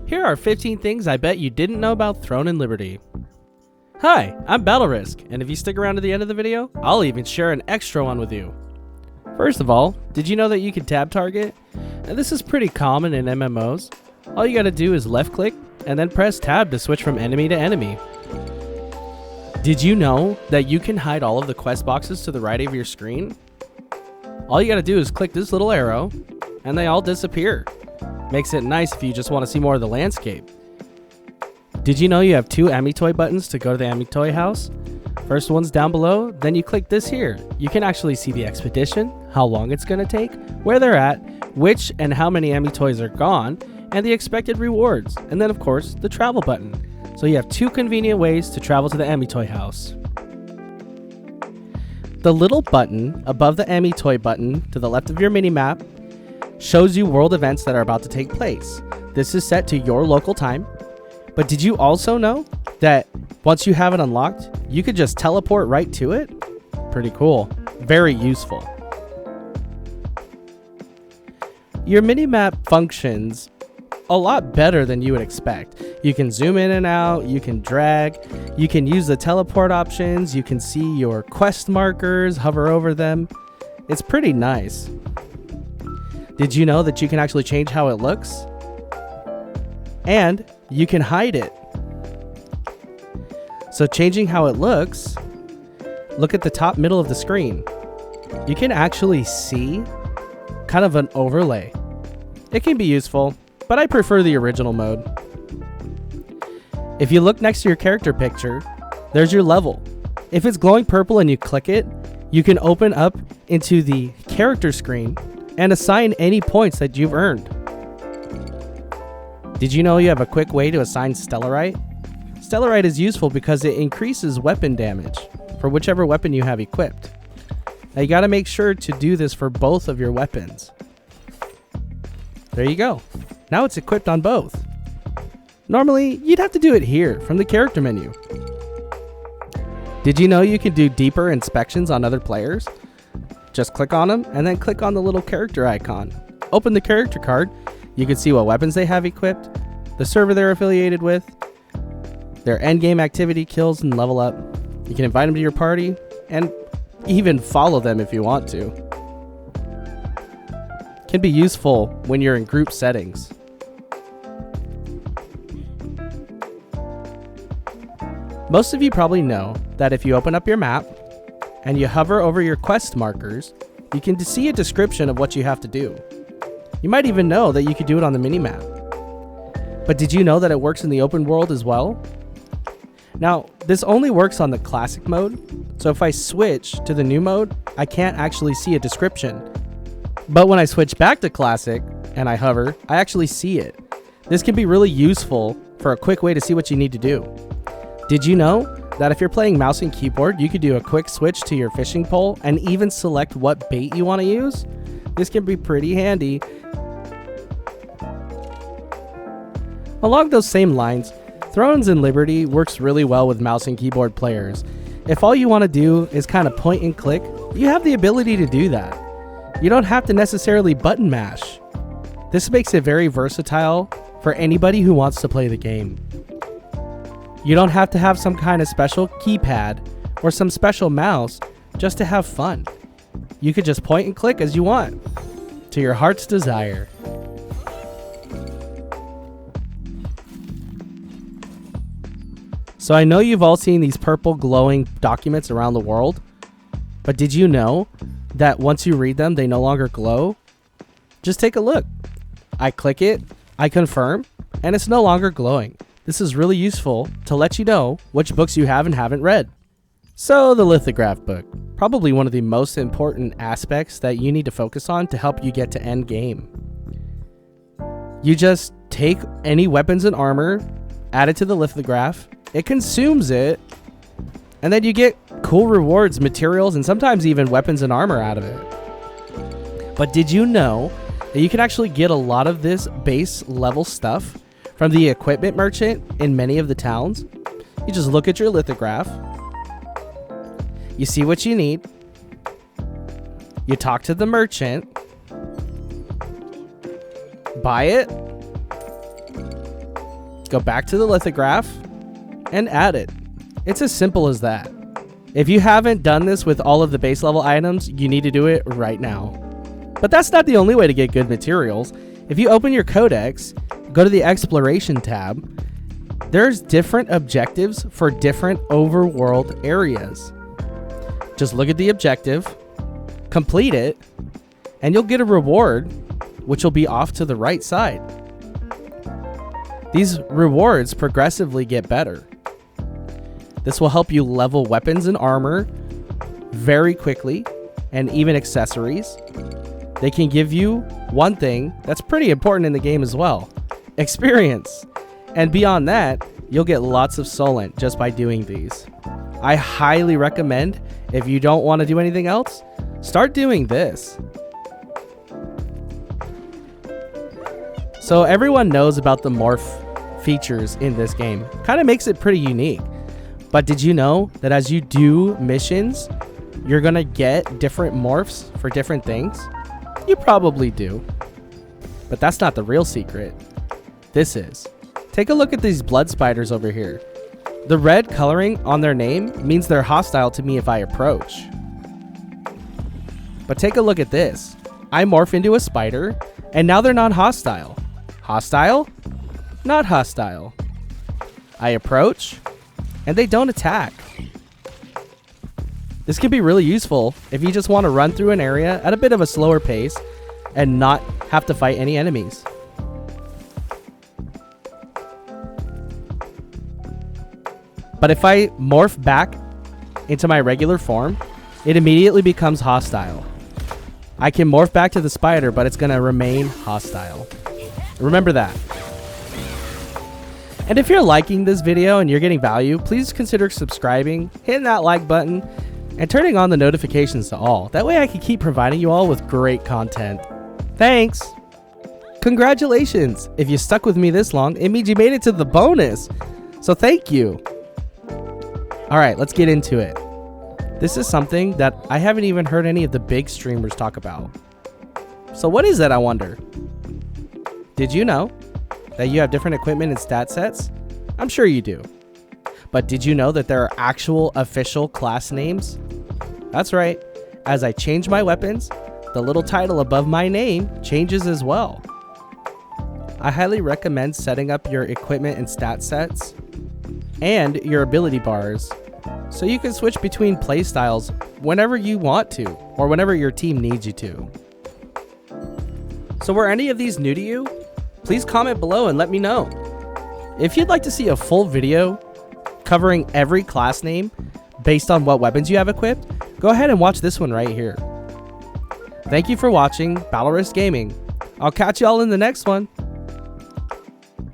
Here are 15 things I bet you didn't know about Throne and Liberty. Hi, I'm BattleRisk, and if you stick around to the end of the video, I'll even share an extra one with you. First of all, did you know that you can tab target? And this is pretty common in MMOs. All you gotta do is left click, and then press tab to switch from enemy to enemy. Did you know that you can hide all of the quest boxes to the right of your screen? All you gotta do is click this little arrow, and they all disappear. Makes it nice if you just want to see more of the landscape. Did you know you have 2 Amitoy buttons to go to the Amitoy house? First one's down below, then you click this here. You can actually see the expedition, how long it's going to take, where they're at, which and how many Amitoys are gone, and the expected rewards, and then of course the travel button. So you have 2 convenient ways to travel to the Amitoy house. The little button above the Amitoy button to the left of your minimap shows you world events that are about to take place. This is set to your local time. But did you also know that once you have it unlocked, you could just teleport right to it? Pretty cool. Very useful. Your minimap functions a lot better than you would expect. You can zoom in and out, you can drag, you can use the teleport options, you can see your quest markers, hover over them. It's pretty nice. Did you know that you can actually change how it looks? And you can hide it. So changing how it looks, look at the top middle of the screen. You can actually see kind of an overlay. It can be useful, but I prefer the original mode. If you look next to your character picture, there's your level. If it's glowing purple and you click it, you can open up into the character screen and assign any points that you've earned. Did you know you have a quick way to assign Stellarite? Stellarite is useful because it increases weapon damage for whichever weapon you have equipped. Now you gotta make sure to do this for both of your weapons. There you go. Now it's equipped on both. Normally, you'd have to do it here from the character menu. Did you know you can do deeper inspections on other players? Just click on them and then click on the little character icon. Open the character card. You can see what weapons they have equipped, the server they're affiliated with, their endgame activity, kills, and level up. You can invite them to your party and even follow them if you want to. Can be useful when you're in group settings. Most of you probably know that if you open up your map and you hover over your quest markers, you can see a description of what you have to do. You might even know that you could do it on the minimap. But did you know that it works in the open world as well? Now, this only works on the classic mode, so if I switch to the new mode, I can't actually see a description. But when I switch back to classic and I hover, I actually see it. This can be really useful for a quick way to see what you need to do. Did you know that if you're playing mouse and keyboard, you could do a quick switch to your fishing pole and even select what bait you want to use? This can be pretty handy. Along those same lines, Thrones and Liberty works really well with mouse and keyboard players. If all you want to do is kind of point and click, you have the ability to do that. You don't have to necessarily button mash. This makes it very versatile for anybody who wants to play the game. You don't have to have some kind of special keypad or some special mouse just to have fun. You could just point and click as you want, to your heart's desire. So I know you've all seen these purple glowing documents around the world, but did you know that once you read them, they no longer glow? Just take a look. I click it, I confirm, and it's no longer glowing. This is really useful to let you know which books you have and haven't read. So the lithograph book, probably one of the most important aspects that you need to focus on to help you get to end game. You just take any weapons and armor, add it to the lithograph, it consumes it, and then you get cool rewards, materials, and sometimes even weapons and armor out of it. But did you know that you can actually get a lot of this base level stuff from the equipment merchant in many of the towns? You just look at your lithograph, you see what you need, you talk to the merchant, buy it, go back to the lithograph, and add it. It's as simple as that. If you haven't done this with all of the base level items, you need to do it right now. But that's not the only way to get good materials. If you open your codex, go to the exploration tab, there's different objectives for different overworld areas. Just look at the objective, complete it, and you'll get a reward, which will be off to the right side. These rewards progressively get better. This will help you level weapons and armor very quickly, and even accessories. They can give you one thing that's pretty important in the game as well, experience. And beyond that, you'll get lots of Solent just by doing these. I highly recommend, if you don't want to do anything else, start doing this. So everyone knows about the morph features in this game. Kind of makes it pretty unique. But did you know that as you do missions, you're gonna get different morphs for different things? You probably do. But that's not the real secret. This is. Take a look at these blood spiders over here. The red coloring on their name means they're hostile to me if I approach. But take a look at this. I morph into a spider, and now they're not hostile. Hostile? Not hostile. I approach, and they don't attack. This can be really useful if you just want to run through an area at a bit of a slower pace and not have to fight any enemies. But if I morph back into my regular form, it immediately becomes hostile. I can morph back to the spider, but it's going to remain hostile. Remember that. And if you're liking this video and you're getting value, please consider subscribing, hitting that like button, and turning on the notifications to all. That way I can keep providing you all with great content. Thanks! Congratulations! If you stuck with me this long, it means you made it to the bonus! So thank you! Alright, let's get into it. This is something that I haven't even heard any of the big streamers talk about. So what is that, I wonder? Did you know that you have different equipment and stat sets? I'm sure you do. But did you know that there are actual official class names? That's right. As I change my weapons, the little title above my name changes as well. I highly recommend setting up your equipment and stat sets and your ability bars so you can switch between playstyles whenever you want to or whenever your team needs you to. So were any of these new to you? Please comment below and let me know. If you'd like to see a full video covering every class name based on what weapons you have equipped, go ahead and watch this one right here. Thank you for watching BattleRisk Gaming. I'll catch y'all in the next one.